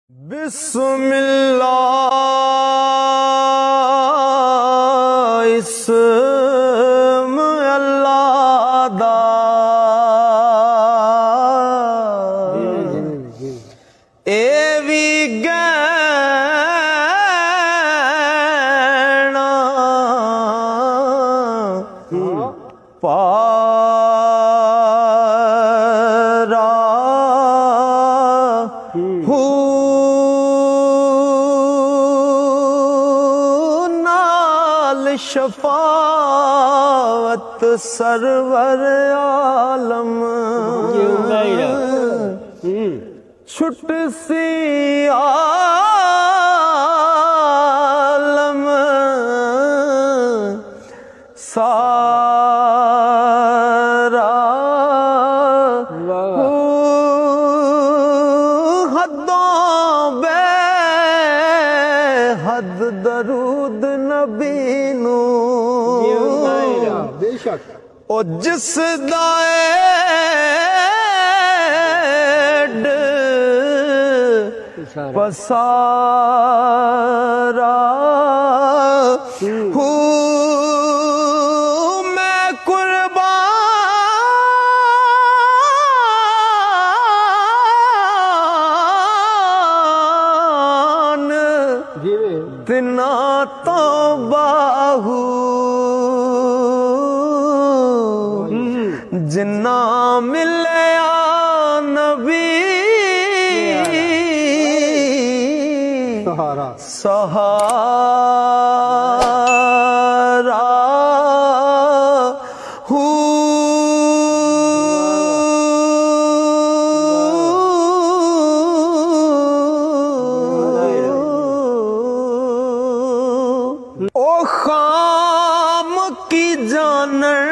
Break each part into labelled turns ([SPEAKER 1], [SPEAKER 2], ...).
[SPEAKER 1] बिस्मिल्लाह इस्म अल्लाह दा ए भी गैना पारा शफावत सरवर आलम छुट सी आलम सारा हदों बेहद दरूद नबी ओ जिस दाएड पसारा हूँ मैं कुर्बान तिना तो बाहू जिन्ना मिलया नबी सहारा हूँ ओ खाम की जानर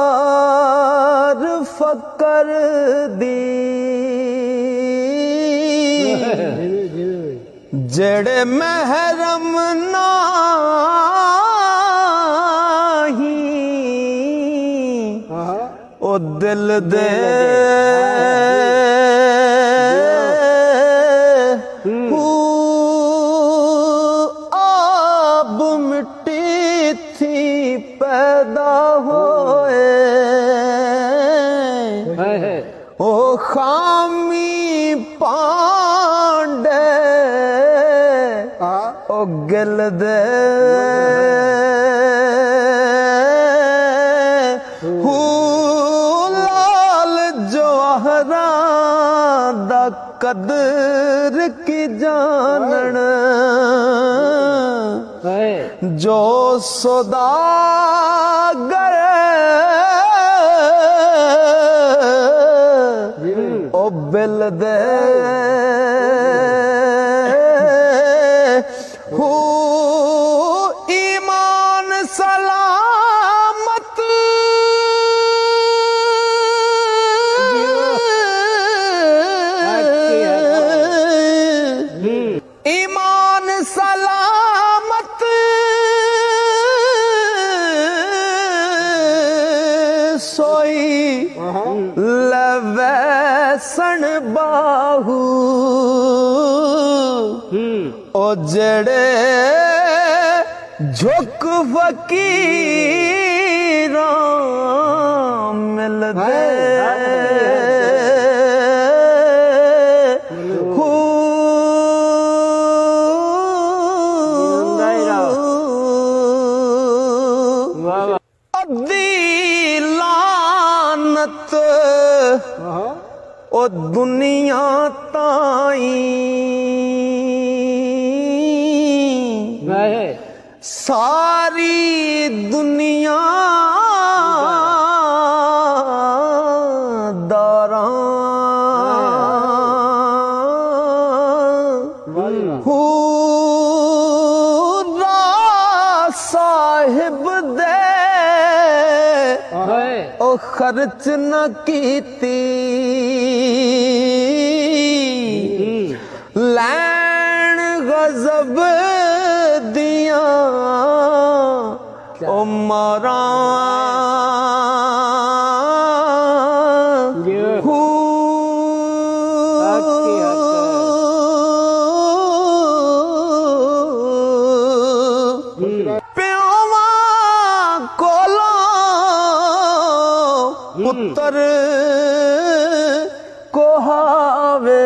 [SPEAKER 1] सार फकर दी जेड़े महरम नाही ओ दिल दे आब मिट्टी थी पैदा होए ओ खामी पांडे ओ गिल दे लाल जवाहरा दा कदर की जानन जो सौदागर ओ बिल दे ईमान सलामत ईमान सलामत सोई लवैसन बाहू ओ जड़े झुक फकीरां मिलदे ओ दुनिया ताई सारी दुनिया दारा साहिब दे ओ खर्च न कीती लैन गजब दिया ओ मारा ਪਿਆਵਾਂ ਕੋਲੋਂ ਪੁੱਤਰ ਕੋਹਾਵੇ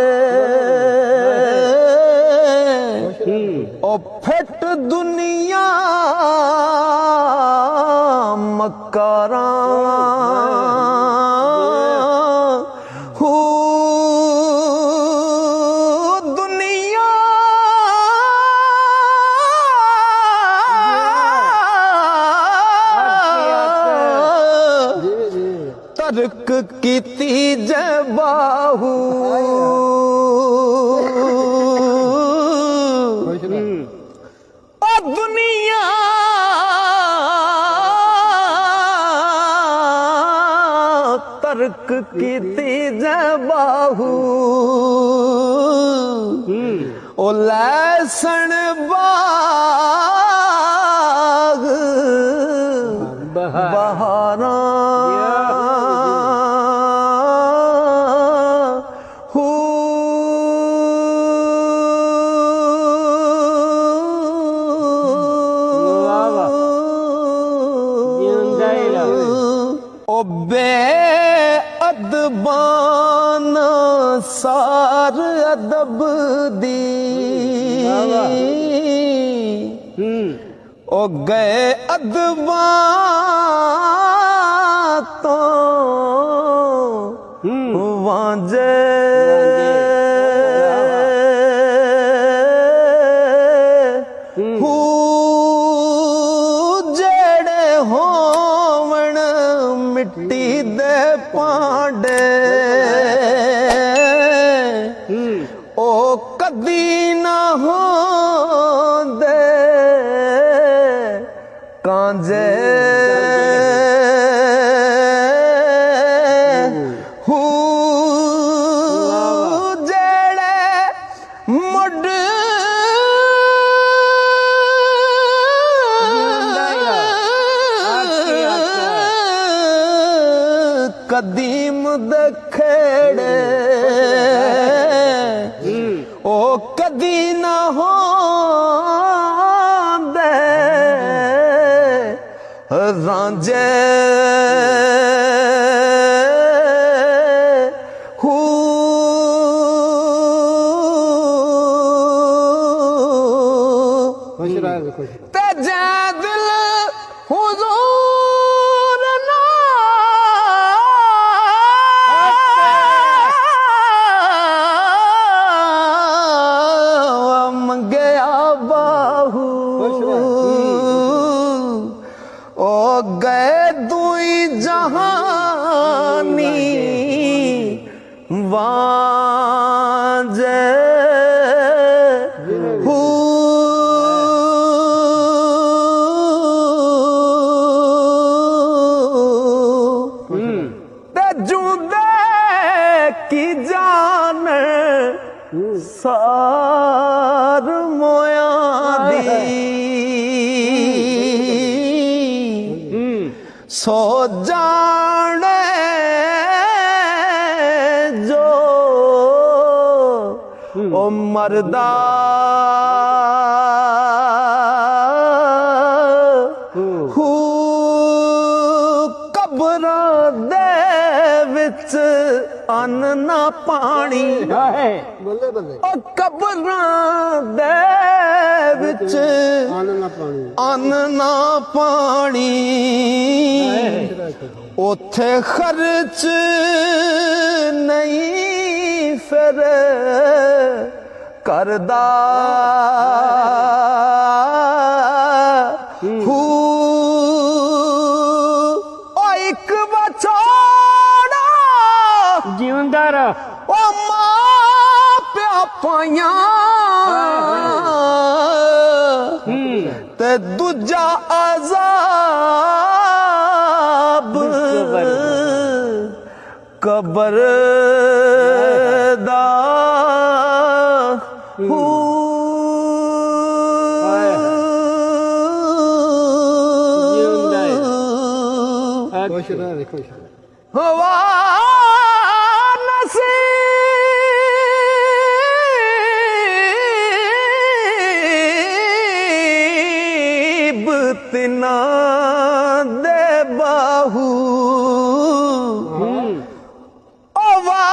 [SPEAKER 1] ਉਹ ਫਿੱਟ ਦੁਨੀਆ ਮਕਾਰਾਂ ਹੂ ਦੁਨੀਆ ਤਰਕ ਕੀਤੀ ਜੈ ਬਾਹੂ ਉਹ ਦੁਨੀਆ ਤਰਕ ਕੀਤੀ ਜੈ ਬਾਹੂ ਉਹ ਲੈਸਣ ਬਾਗ ਬਹਾਰਾਂ ਬੇਅਦਬਾਨ ਸਾਰ ਅਦਬ ਦੀ ਉਹ ਗਏ ਅਦਬਾਂ ਤੋਂ ਵਾਂਝੇ ਜਿਹੜੇ ਹੋਵਣ ਮਿੱਟੀ ਦੇ ਭਾਂਡੇ ਉਹ ਕਦੀ ਨਾ ਹੁੰਦੇ ਕਾਂਝੇ ਜਿਹੜੇ ਮੁੱਢ ਕਦੀਮ ਦੇ ਖੇੜੇ ਉਹ ਕਦੀ ਨਾ ਹੁੰਦੇ ਰਾਂਝੇ ਤੇ ਜੈ ਦਿਲ ਹੁਜ਼ੂਰ ਮੰਗਿਆ ਬਾਹੂ ਉਹ ਗਏ ਦੁਈ ਜਹਾਨੀ ਵਾਂਝੇ की जान सार मोया दी सो जाने जो ओ मरदा कब्रां दे विच अन्न ना पानी
[SPEAKER 2] ਬੱਲੇ ਬੱਲੇ
[SPEAKER 1] ओ कब्रां दे विच अन्न ना पानी ओथे खर्च नहीं फिर करदा एक बछड़ा
[SPEAKER 2] ਜਿਉਂਦਾ ਰਹ
[SPEAKER 1] ओ मां प्या पाया ते दूजा अजाब कबर दा
[SPEAKER 2] ਖੁਸ਼ ਰਹਿ ਖੁਸ਼
[SPEAKER 1] हवा नसीब ਤਿਨਾ ਦੇ ਬਾਹੂ ਵਾ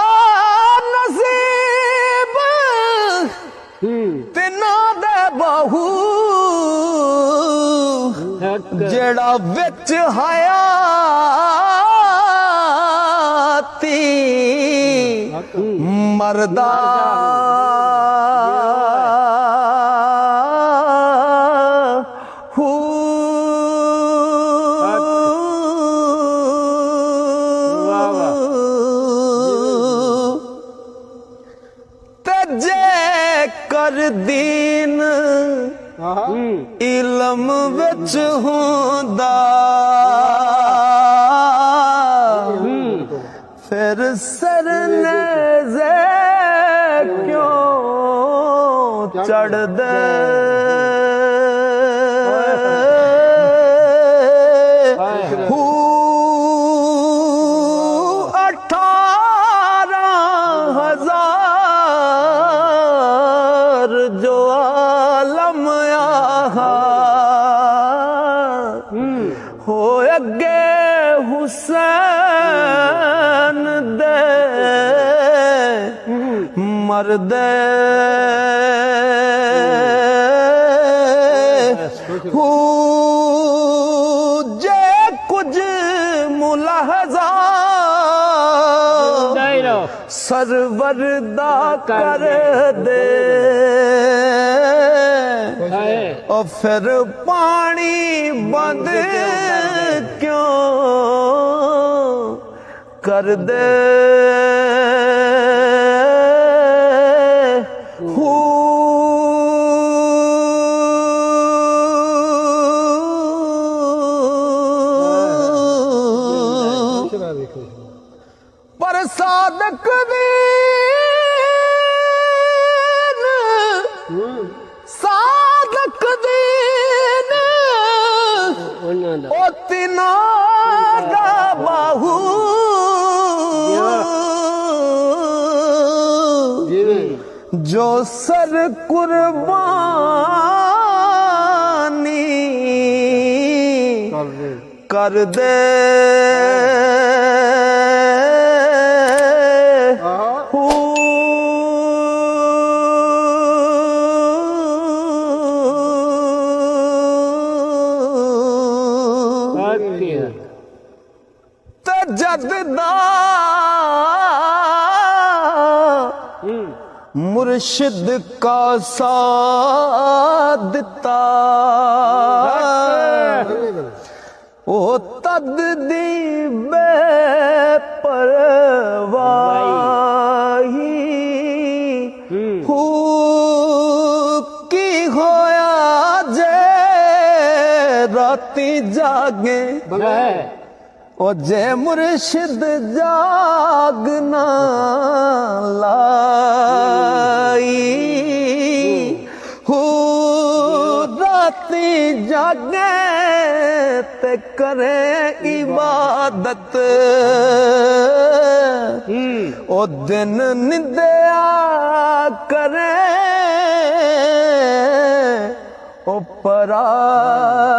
[SPEAKER 1] ਨਸੀਬ ਤਿਨਾ ਦੇ ਬਾਹੂ ਜਿਹੜਾ ਵਿੱਚ ਹਯਾਤੀ ਮਰਦਾ ਹੂ ਤੇ ਜੇ ਕਰ ਦੀਨ ਇਲਮ ਵਿੱਚ ਹੁੰਦਾ ਫਿਰ ਸਰਨੇਜ਼ੇ ਕਿਉਂ ਚੜਦੇ ਹੂ 18,000 ਜੋ ਆਲਮ ਆਹਾ ਹੋ ਅੱਗੇ ਹੁਸੈਨ ਦੇ ਮਰਦੇ ਹੂ ਜੇ ਕੁਝ ਮੁਲਾਹਜ਼ਾ ਸਰਵਰ ਦਾ ਕਰ ਦੇ ਉਹ ਫਿਰ ਪਾਣੀ ਬੰਦ ਕਿਉਂ ਕਰ ਦੇ ਹੂ ਪਰ ਸਾਦਕ ਦੀਨ ਸਾਦਕ ਦੀਨ ਉਹ ਤਿਨਾ ਦਾ ਬਾਹੂ ਜੋ ਸਰ ਕੁਰਬਾਨੀ ਕਰ ਦੇ ਤੇ ਜਦ ਦਾ ਮੁਰਸ਼ਿਦ ਕਾ ਸਾਥ ਦਿੱਤਾ ਉਹ ਤਦ ਦੀ ਬੇਪਰਵਾਹੀ ਹੂ ਕੀ ਹੋਇਆ ਜੇ ਰਾਤੀ ਜਾਗੇ ਉਹ ਜੇ ਮੁਰਸ਼ਿਦ ਜਾਗਨਾ ਲਾਈ ਹੂ ਰਾਤੀ ਜਾਗੇ ਤੇ ਕਰੇ ਇਬਾਦਤ ਉਹ ਦਿਨ ਨਿੰਦਿਆ ਕਰੇ ਉਹ ਪਰਾਈ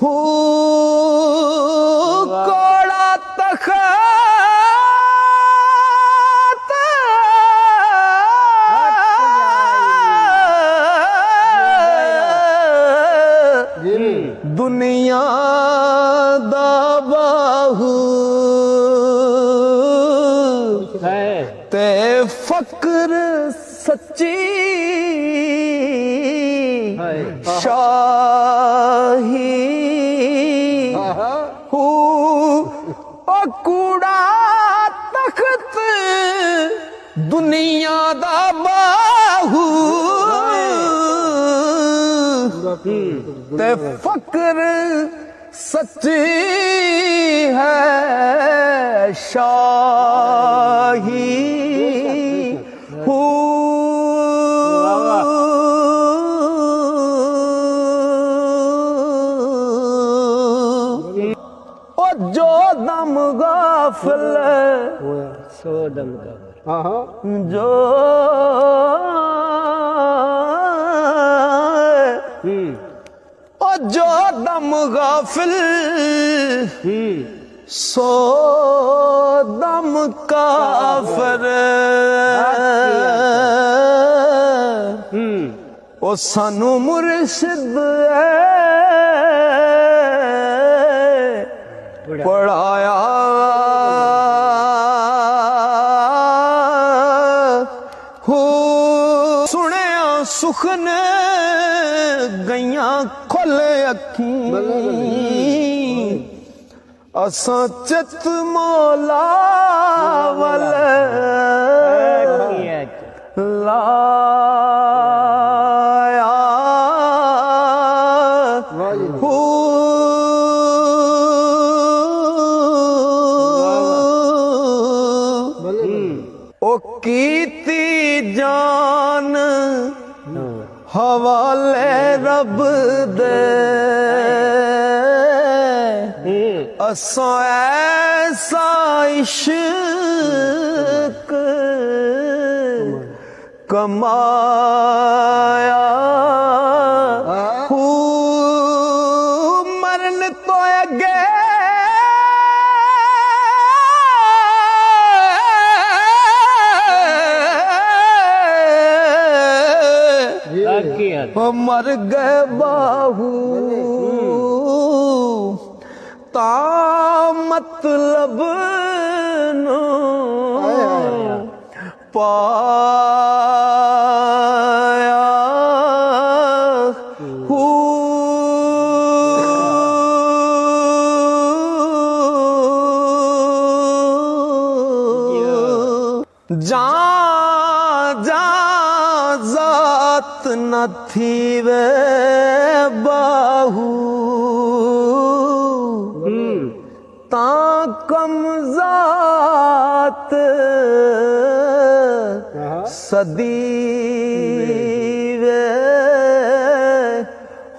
[SPEAKER 1] ਹੂ ਕੋੜਾ ਤਖਤ ਦੁਨੀਆ ਦਾ ਬਾਹੂ ਤੇ ਫਕਰ ਸੱਚੀ ਸ਼ਾਹੀ ਹੂ ਉਹ ਕੂੜਾ ਤਖਤ ਦੁਨੀਆ ਦਾ ਬਾਹੂ ਤੇ ਫਕਰ ਸੱਚੀ ਹੈ ਸ਼ਾਹੀ ਹੂ जो दम गाफिल
[SPEAKER 2] सो दम का
[SPEAKER 1] जो जो दम गाफिल सो दम काफिर ओ सानू मुर्शिद पढ़ाया हो सुनिया सुख ने गईयां खोले अखी असां चित मौला वल लाया हो ओ कीती जान हवाले रब दे असां ऐसा इश्क कमाया हू मरन तो अगे मर गए बाहू ता मतलब नो पाया हू जा जा जात न थी वे बाहू ता कम जात सदी वे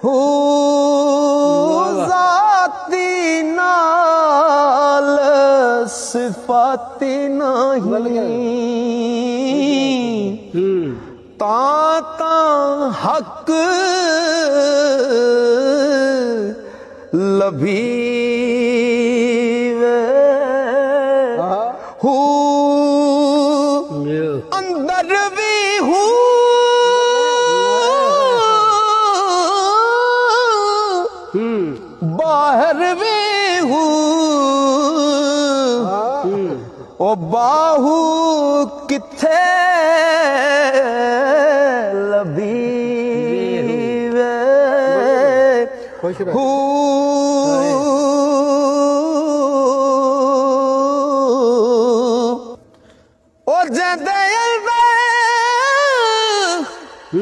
[SPEAKER 1] हू जाती नाल सिफाती नहीं ता हक लभी हू अंदर भी हूँ बाहर भी हूँ ओ बाहू किथे लभी हू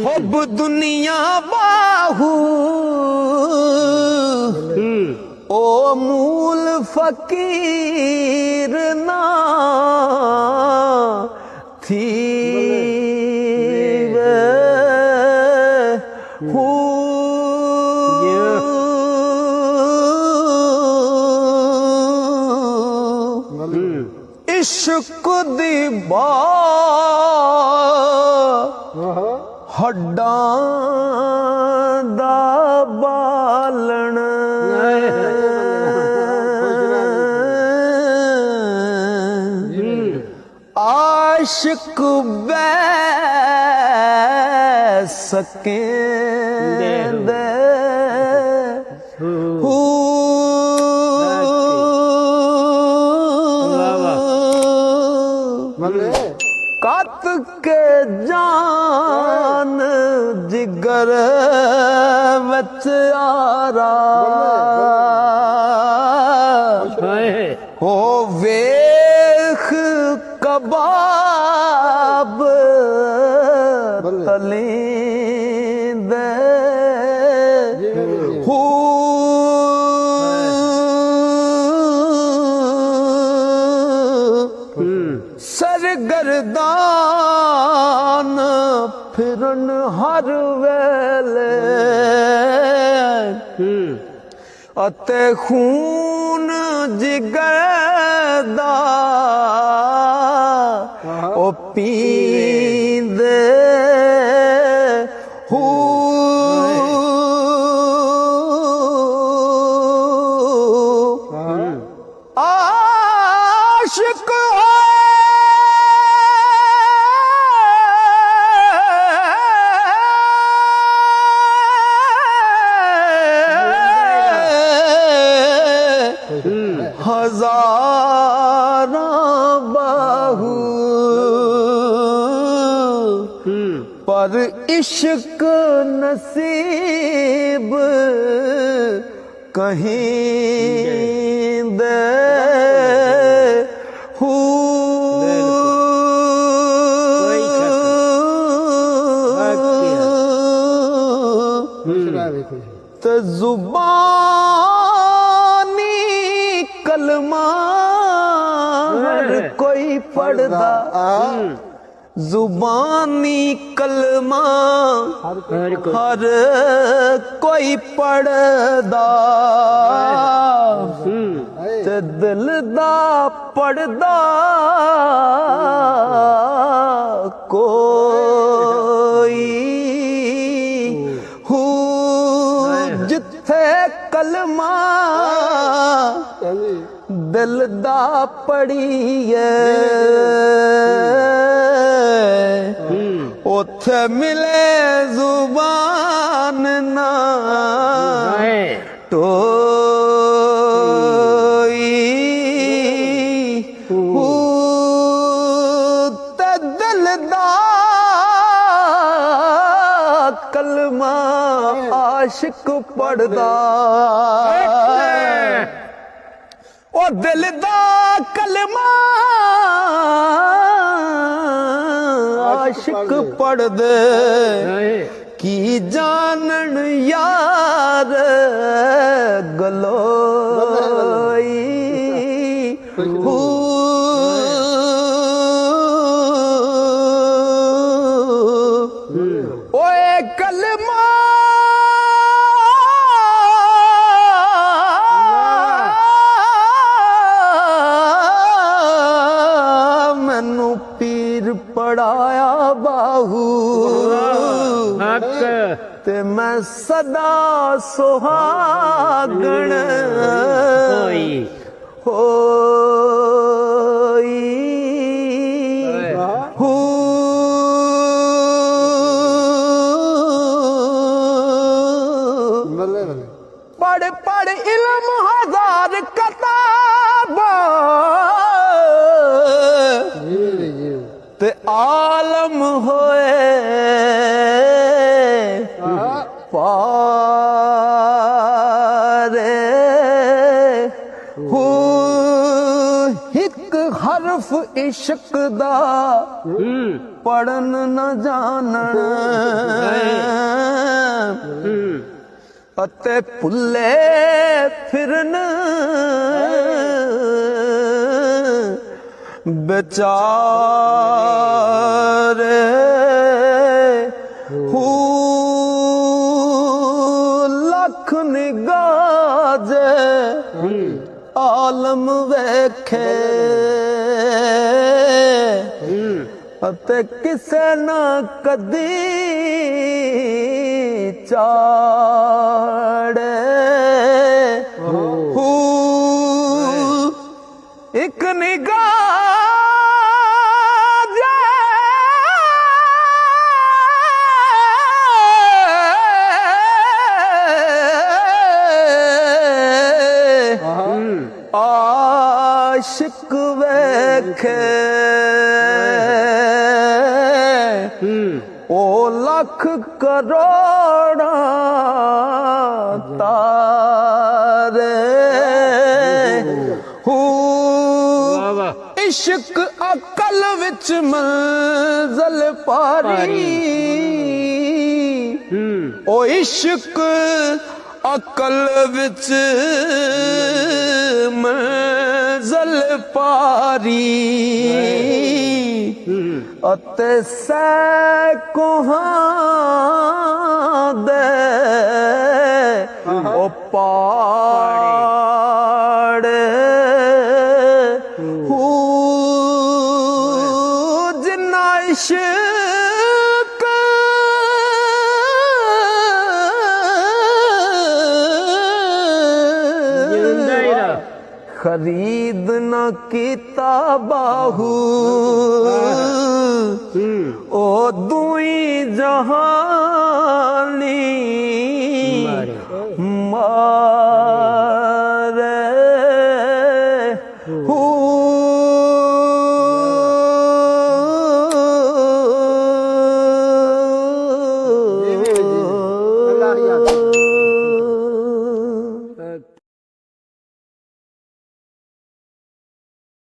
[SPEAKER 1] हब दुनिया बाहू ओ मूल फकीर ना थी हू इश्क दी हड्डां दा बालण आशिक बै सके दे हू कत के जान जिगर विच आरा हो वेख कबाब तलींदे हू सरगर्दान फिरन हर वेले अते खून जिगर दा ओ पींदे हू आशिक हजारां बाहू पर इश्क नसीब कहीं दे ते जुबानी कलमा हर कोई पढ़दा जुबानी कलमा हर कोई पढ़दा ते दिल दा पढ़दा कोई जिथे कलमा दिल दा पढ़िए उथे मिले जुबान ना टोई ते दिल दा कलमा आशिक पढ़दा ओ दिल दा कलमा आशिक पढ़दे की जानन यार गलोई ओए कलमा मैनू पीर पढ़ाया बाहू ते मैं सदा सुहागण होई पढ़ पढ़ इल्म हजार किताबा ते आलम होए पारे हिक हरफ इश्क दा पढ़न न जानन अते भुले फिरन बेचारे लख निगाह जे आलम वेखे अते किसे ना कदी चाड़े एक निगाह आशिक वेखे ओ लख करोड़ा तारे इश्क अकल विच मंज़िल पारी ओ इश्क अकल विच मंज़िल पारी अते सैकोहां दे ओ पाड़े जिन्ना इश्क ਖਰੀਦ ਨਾ ਕੀਤਾ ਬਾਹੂ ਉਹ ਦੂਈ ਜਹਾਨੀ